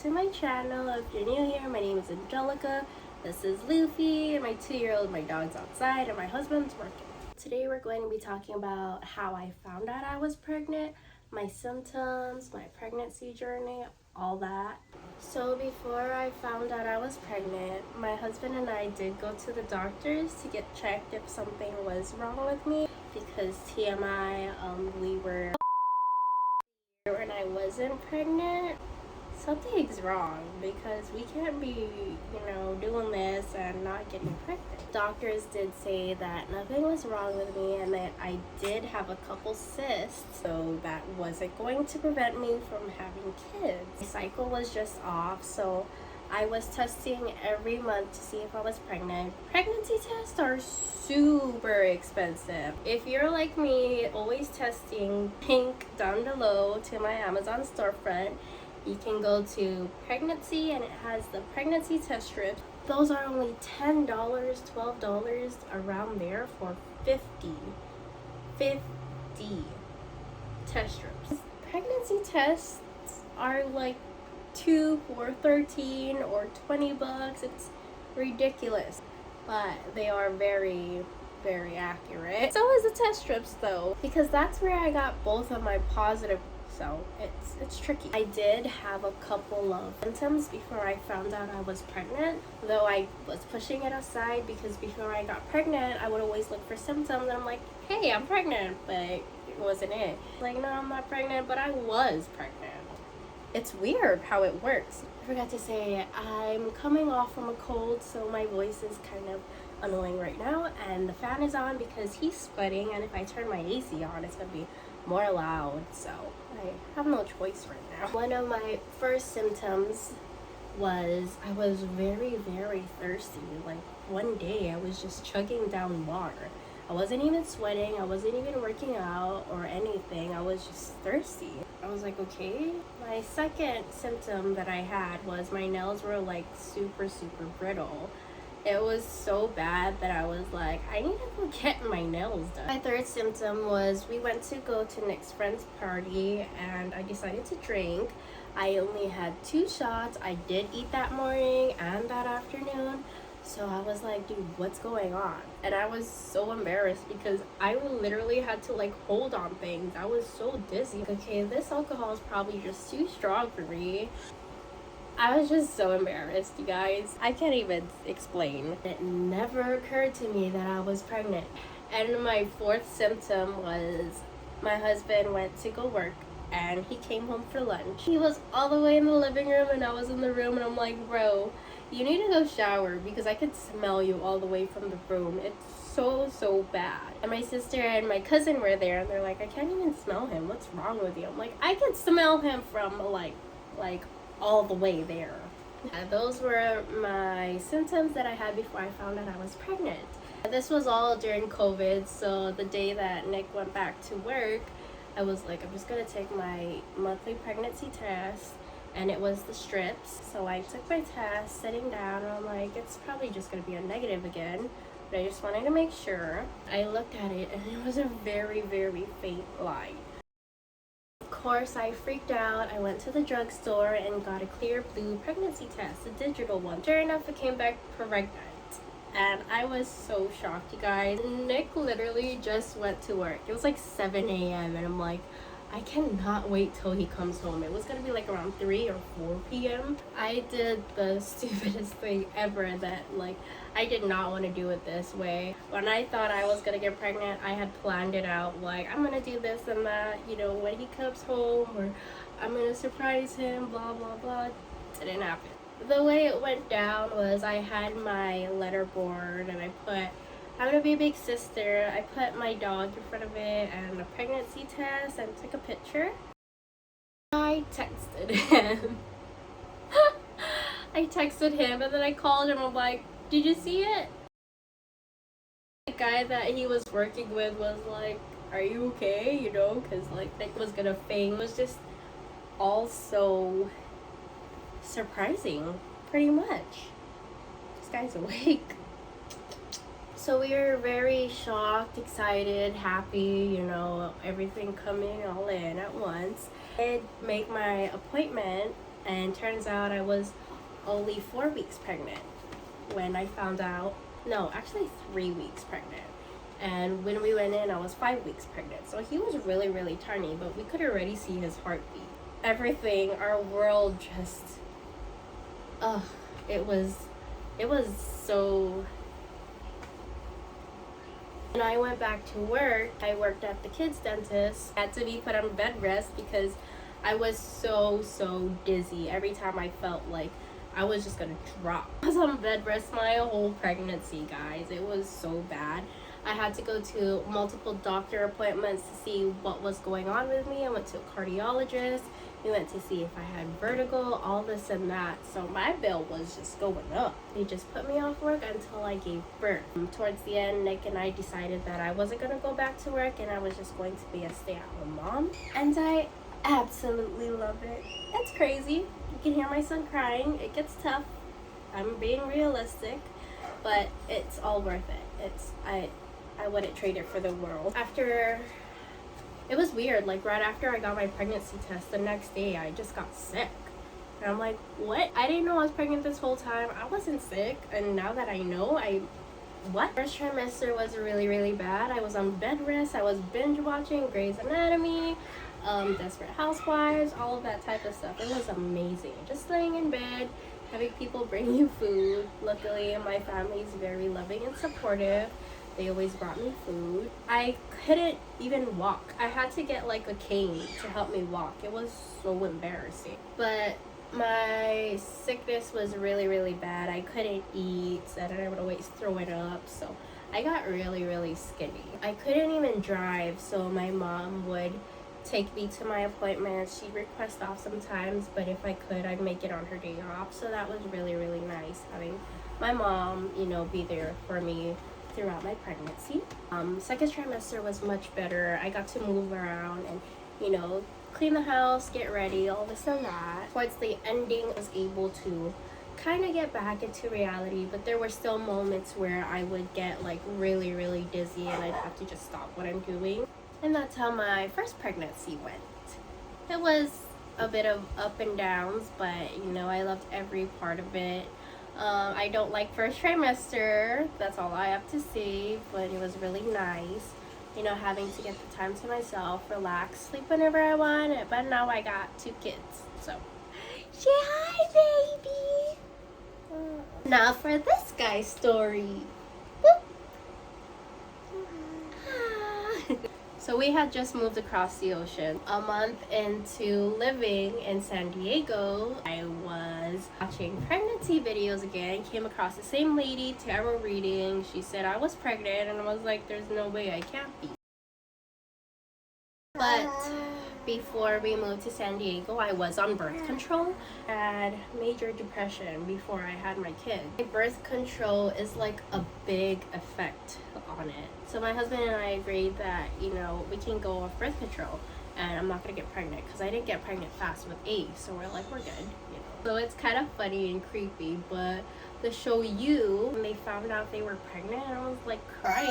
to my channel. If you're new here, my name is Angelica. This is Luffy, and my 2-year-old, my dog's outside, and my husband's working. Today we're going to be talking about how I found out I was pregnant, my symptoms, my pregnancy journey, all that. So before I found out I was pregnant, my husband and I did go to the doctors to get checked if something was wrong with me, because TMI, we were and I wasn't pregnant. Something's wrong, because we can't be, doing this and not getting pregnant. Doctors did say that nothing was wrong with me and that I did have a couple cysts, so that wasn't going to prevent me from having kids. My cycle was just off, so I was testing every month to see if I was pregnant. Pregnancy tests are super expensive. If you're like me, always testing, link down below to my Amazon storefront. You can go to pregnancy and it has the pregnancy test strips. Those are only $10, $12, around there for 50 test strips. Pregnancy tests are like 2 for 13 or 20 bucks. It's ridiculous, but they are very accurate. So is the test strips though, because that's where I got both of my positive. So it's tricky. I did have a couple of symptoms before I found out I was pregnant, though I was pushing it aside because before I got pregnant I would always look for symptoms and I'm like, hey, I'm pregnant, but it wasn't it. Like, no, I'm not pregnant, but I was pregnant. It's weird how it works. I forgot to say, I'm coming off from a cold, so my voice is kind of annoying right now, and the fan is on because he's sweating, and if I turn my AC on it's gonna be more loud, so I have no choice right now. One of my first symptoms was I was very thirsty. Like, one day I was just chugging down water. I wasn't even sweating, I wasn't even working out or anything, I was just thirsty. I was like, okay. My second symptom that I had was my nails were like super brittle. It was so bad that I was like, I need to go get my nails done. My third symptom was we went to go to Nick's friend's party and I decided to drink. I only had 2 shots. I did eat that morning and that afternoon. So I was like, dude, what's going on? And I was so embarrassed because I literally had to like hold on things. I was so dizzy. Okay, this alcohol is probably just too strong for me. I was just so embarrassed, you guys. I can't even explain. It never occurred to me that I was pregnant. And my fourth symptom was my husband went to go work and he came home for lunch. He was all the way in the living room and I was in the room and I'm like, bro, you need to go shower because I could smell you all the way from the room. It's so bad. And my sister and my cousin were there and they're like, I can't even smell him. What's wrong with you? I'm like, I can smell him from like all the way there. Those were my symptoms that I had before I found out I was pregnant. This was all during COVID, so the day that Nick went back to work, I was like, I'm just gonna take my monthly pregnancy test, and it was the strips. So I took my test, sitting down, and I'm like, it's probably just gonna be a negative again, but I just wanted to make sure. I looked at it and it was a very faint light. Of course, I freaked out. I went to the drugstore and got a clear blue pregnancy test, a digital one. Sure enough, it came back pregnant. And I was so shocked, you guys. Nick literally just went to work. It was like 7 a.m. and I'm like, I cannot wait till he comes home. It was gonna be like around 3 or 4 p.m. I did the stupidest thing ever that like I did not want to do it this way. When I thought I was gonna get pregnant, I had planned it out like I'm gonna do this and that, when he comes home, or I'm gonna surprise him, blah blah. Didn't happen. The way it went down was I had my letter board and I put, I'm gonna be a big sister. I put my dog in front of it and a pregnancy test and took a picture. I texted him. I texted him and then I called him. I'm like, did you see it? The guy that he was working with was like, are you okay? Because like Nick was gonna faint. It was just all so surprising, pretty much. This guy's awake. So we were very shocked, excited, happy, everything coming all in at once. I did make my appointment And turns out I was only 4 weeks pregnant when I found out. No, actually 3 weeks pregnant. And when we went in, I was 5 weeks pregnant. So he was really, really tiny, but we could already see his heartbeat. Everything, our world just, it was so. When I went back to work, I worked at the kids dentist. I had to be put on bed rest because I was so dizzy. Every time I felt like I was just gonna drop. I was on bed rest my whole pregnancy, guys. It was so bad. I had to go to multiple doctor appointments to see what was going on with me. I went to a cardiologist. We went to see if I had vertigo, all this and that. So my bill was just going up. They just put me off work until I gave birth. Towards the end, Nick and I decided that I wasn't going to go back to work and I was just going to be a stay-at-home mom. And I absolutely love it. It's crazy. You can hear my son crying. It gets tough. I'm being realistic, but it's all worth it. I wouldn't trade it for the world. It was weird, like right after I got my pregnancy test, the next day I just got sick. And I'm like, what? I didn't know I was pregnant this whole time. I wasn't sick, and now that I know, what? First trimester was really, really bad. I was on bed rest, I was binge watching Grey's Anatomy, Desperate Housewives, all of that type of stuff. It was amazing. Just laying in bed, having people bring you food. Luckily, my family's very loving and supportive. They always brought me food. I couldn't even walk. I had to get like a cane to help me walk. It was so embarrassing. But my sickness was really, really bad. I couldn't eat, and I would always throw it up. So I got really, really skinny. I couldn't even drive, so my mom would take me to my appointments. She'd request off sometimes, but if I could, I'd make it on her day off. So that was really, really nice having my mom, be there for me throughout my pregnancy. Second trimester was much better. I got to move around and, clean the house, get ready, all this and that. Towards the ending, I was able to kind of get back into reality, but there were still moments where I would get like really, really dizzy and I'd have to just stop what I'm doing. And that's how my first pregnancy went. It was a bit of up and downs, but I loved every part of it. I don't like first trimester, that's all I have to say, but it was really nice, having to get the time to myself, relax, sleep whenever I want, but now I got 2 kids, so. Say hi, baby! Now for this guy's story. So we had just moved across the ocean. A month into living in San Diego, I was watching pregnancy videos again, came across the same lady, tarot reading. She said I was pregnant, and I was like, there's no way I can't be. But before we moved to San Diego, I was on birth control. I had major depression before I had my kid. Birth control is like a big effect on it. So my husband and I agreed that, we can go off birth control and I'm not going to get pregnant because I didn't get pregnant fast with A. So we're like, we're good, So it's kind of funny and creepy, but the show You, when they found out they were pregnant, I was like crying.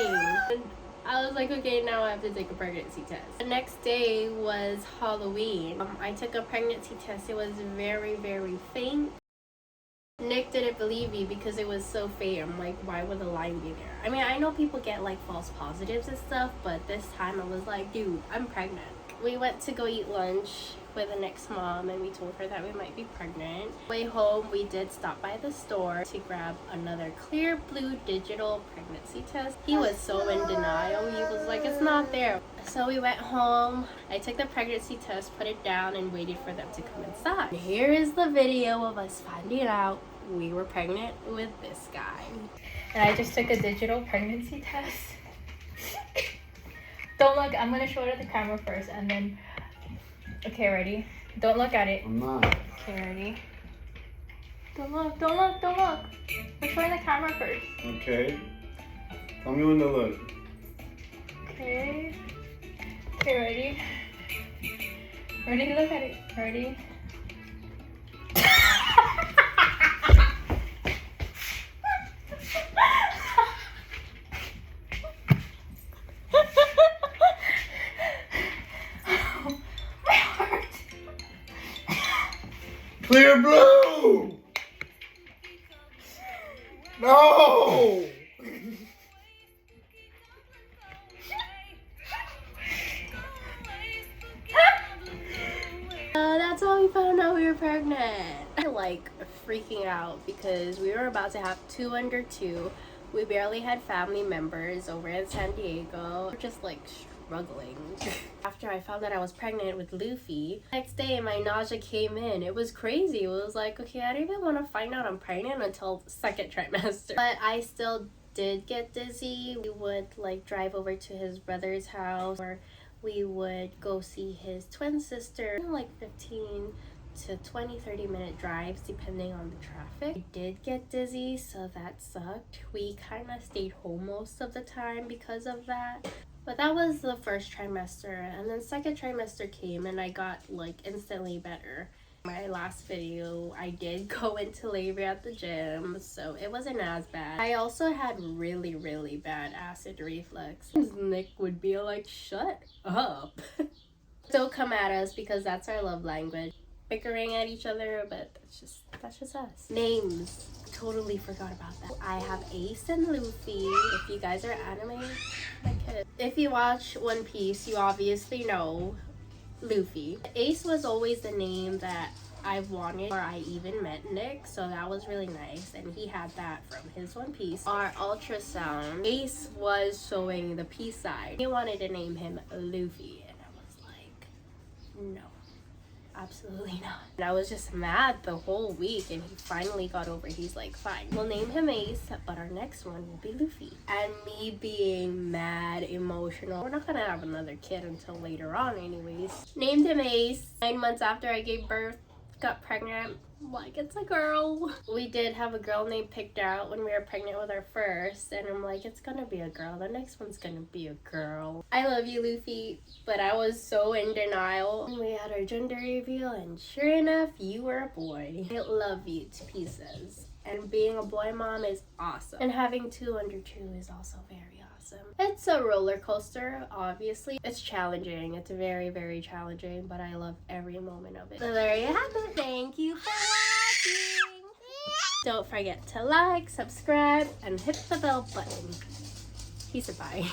And I was like, okay, now I have to take a pregnancy test. The next day was Halloween. I took a pregnancy test. It was very, very faint. Nick didn't believe me because it was so faint. I'm like, why would the line be there? I mean, I know people get like false positives and stuff, but this time I was like, dude, I'm pregnant. We went to go eat lunch with the Nick's mom and we told her that we might be pregnant. Way home, we did stop by the store to grab another clear blue digital pregnancy test. He was so in denial. He was like, it's not there. So we went home. I took the pregnancy test, put it down, and waited for them to come inside. Here is the video of us finding out we were pregnant with this guy. And I just took a digital pregnancy test. Don't look, I'm gonna show it at the camera first and then, okay, ready? Don't look at it. I'm not. Okay, ready? Don't look, don't look, don't look. We're showing the camera first. Okay. Tell me when to look. Okay. Okay, ready? Ready, look at it. Ready? Clear blue! No! That's how we found out we were pregnant. We were like freaking out because we were about to have 2 under 2. We barely had family members over in San Diego. We were just like struggling. After I found out I was pregnant with Luffy, next day my nausea came in. It was crazy. It was like, okay, I don't even want to find out I'm pregnant until 2nd trimester. But I still did get dizzy. We would like drive over to his brother's house, or we would go see his twin sister, like 15 to 20-30 minute drives depending on the traffic. I did get dizzy, so that sucked. We kind of stayed home most of the time because of that. But that was the 1st trimester, and then 2nd trimester came and I got like instantly better. My last video, I did go into labor at the gym, so it wasn't as bad. I also had really, really bad acid reflux. Nick would be like, shut up. Still come at us because that's our love language. Bickering at each other, but that's just us. Names. Totally forgot about that. I have Ace and Luffy. If you guys are anime, my kid. If you watch One Piece, you obviously know Luffy. Ace was always the name that I've wanted, or I even met Nick, so that was really nice, and he had that from his One Piece. Our ultrasound, Ace was showing the peace side. He wanted to name him Luffy, and I was like, no. Absolutely not. And I was just mad the whole week, and he finally got over it. He's like, fine, we'll name him Ace, but our next one will be Luffy. And me being mad, emotional, we're not gonna have another kid until later on anyways. Named him Ace. 9 months after I gave birth, got pregnant. Like, it's a girl. We did have a girl name picked out when we were pregnant with our first, and I'm like, it's gonna be a girl. The next one's gonna be a girl. I love you, Luffy, but I was so in denial. And we had our gender reveal, and sure enough, you were a boy. I love you to pieces. And being a boy mom is awesome. And having 2 under 2 is also very awesome. It's a roller coaster, obviously. It's challenging. It's very, very challenging, but I love every moment of it. So there you have it. Thank you for watching. Don't forget to like, subscribe, and hit the bell button. Peace and bye.